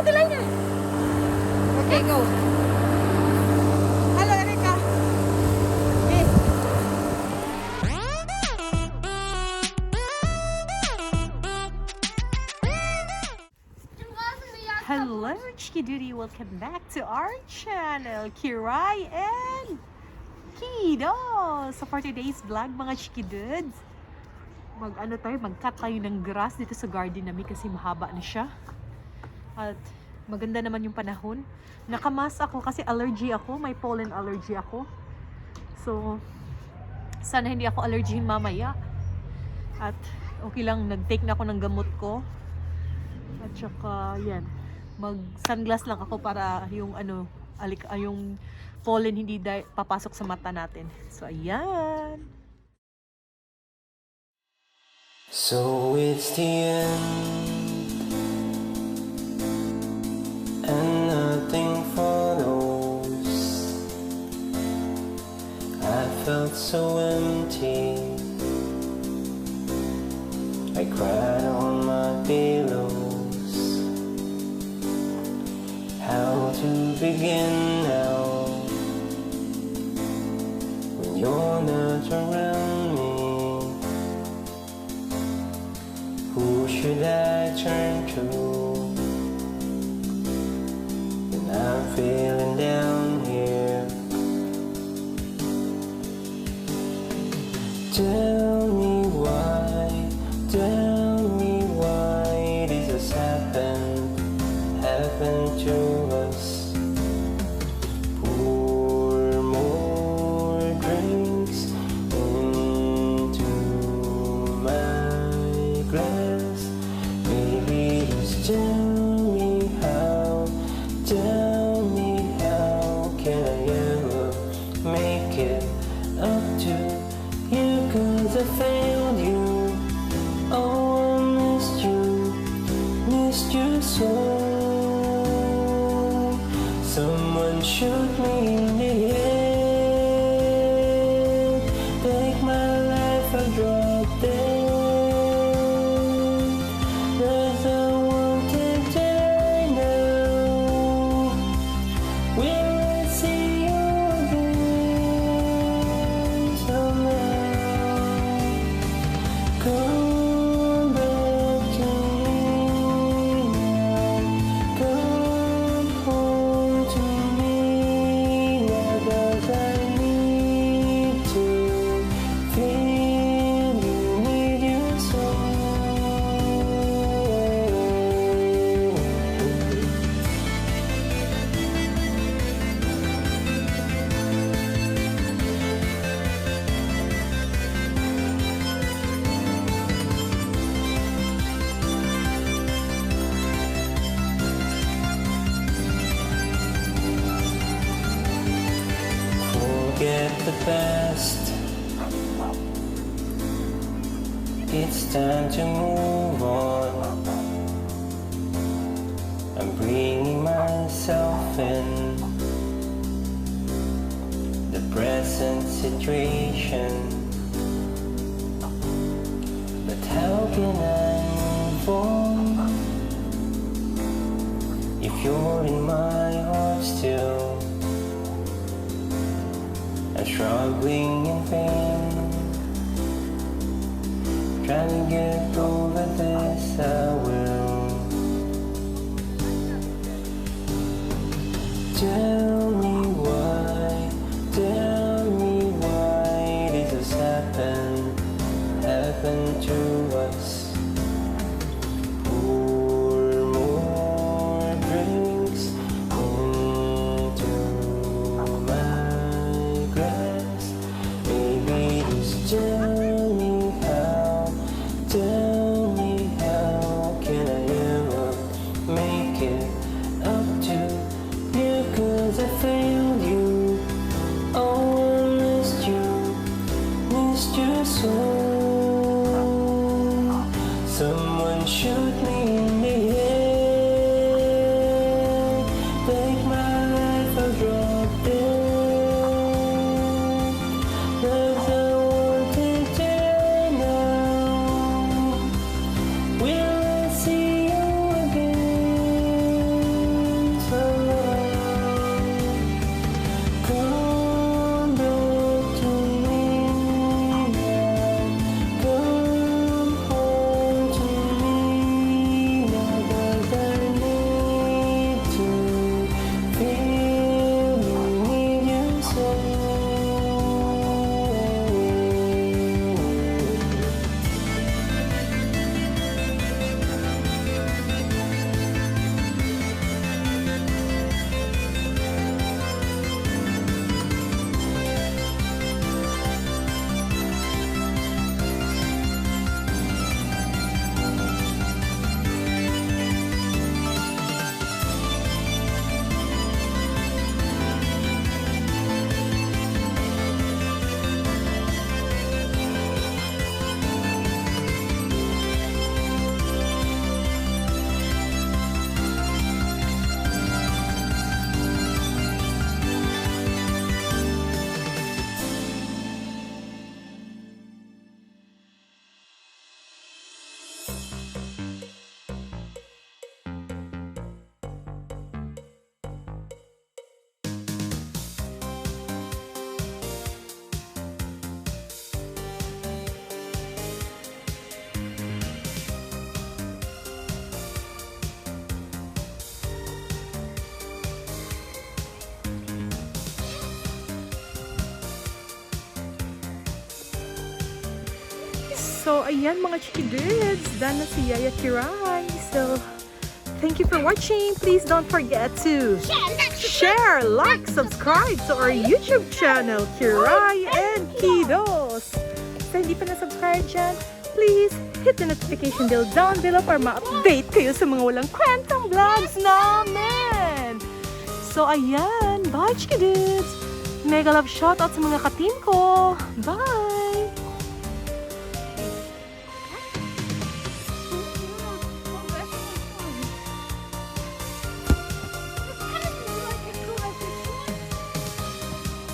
Okay, go. Hello, Erika. Hey. Hello, Chikidudi. Welcome back to our channel, Kiray and Kiddos. So for today's vlog, mga Chikiduds, mag-cut tayo ng grass dito sa garden namin kasi mahaba na siya. At maganda naman yung panahon. Nakamas ako kasi allergy ako. May pollen allergy ako. So, sana hindi ako allergy mamaya. At okay lang, nag-take na ako ng gamot ko. At saka, yan. Mag-sunglass lang ako para yung yung pollen hindi papasok sa mata natin. So, ayan. So it's the end, and nothing follows. I felt so empty. I cried on my pillows. How to begin now when you're not around me? Who should I turn to when I'm feeling down here? Tell me why this has happened to us. Pour more drinks into my glass. Baby, just tell me how can I ever make it up to you? 'Cause I failed you. Oh, I missed you so. Someone shoot me in the head, take my life and drop dead. 'Cause I wanted to know, will I see you again somehow? Come back to me now, come home to me now, 'cause I need to feel you, need you so. Forget the past. It's time to move on. I'm bringing myself in the present situation. But how can I move on if you're in my heart still? I'm struggling in pain, trying to get over this. I will. Tell me why this has happened to us. Pour more drinks into my glass. Baby, just tell me how can I ever make it up to you? 'Cause I So, ayan mga Chikidudes, done na si Yaya Kiray. So, thank you for watching. Please don't forget to share, like, subscribe to our YouTube channel, Kiray and Kiddos. Sa hindi pa na-subscribe dyan, please hit the notification bell down below para ma-update kayo sa mga walang kwentang vlogs namin. So, ayan. Bye, Chikidudes. Mega love shoutout sa mga ka-team ko. Bye!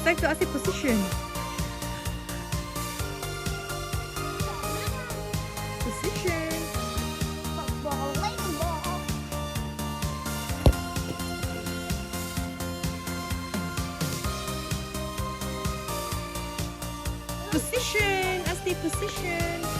Like to ask a position. Position. Position. As the position.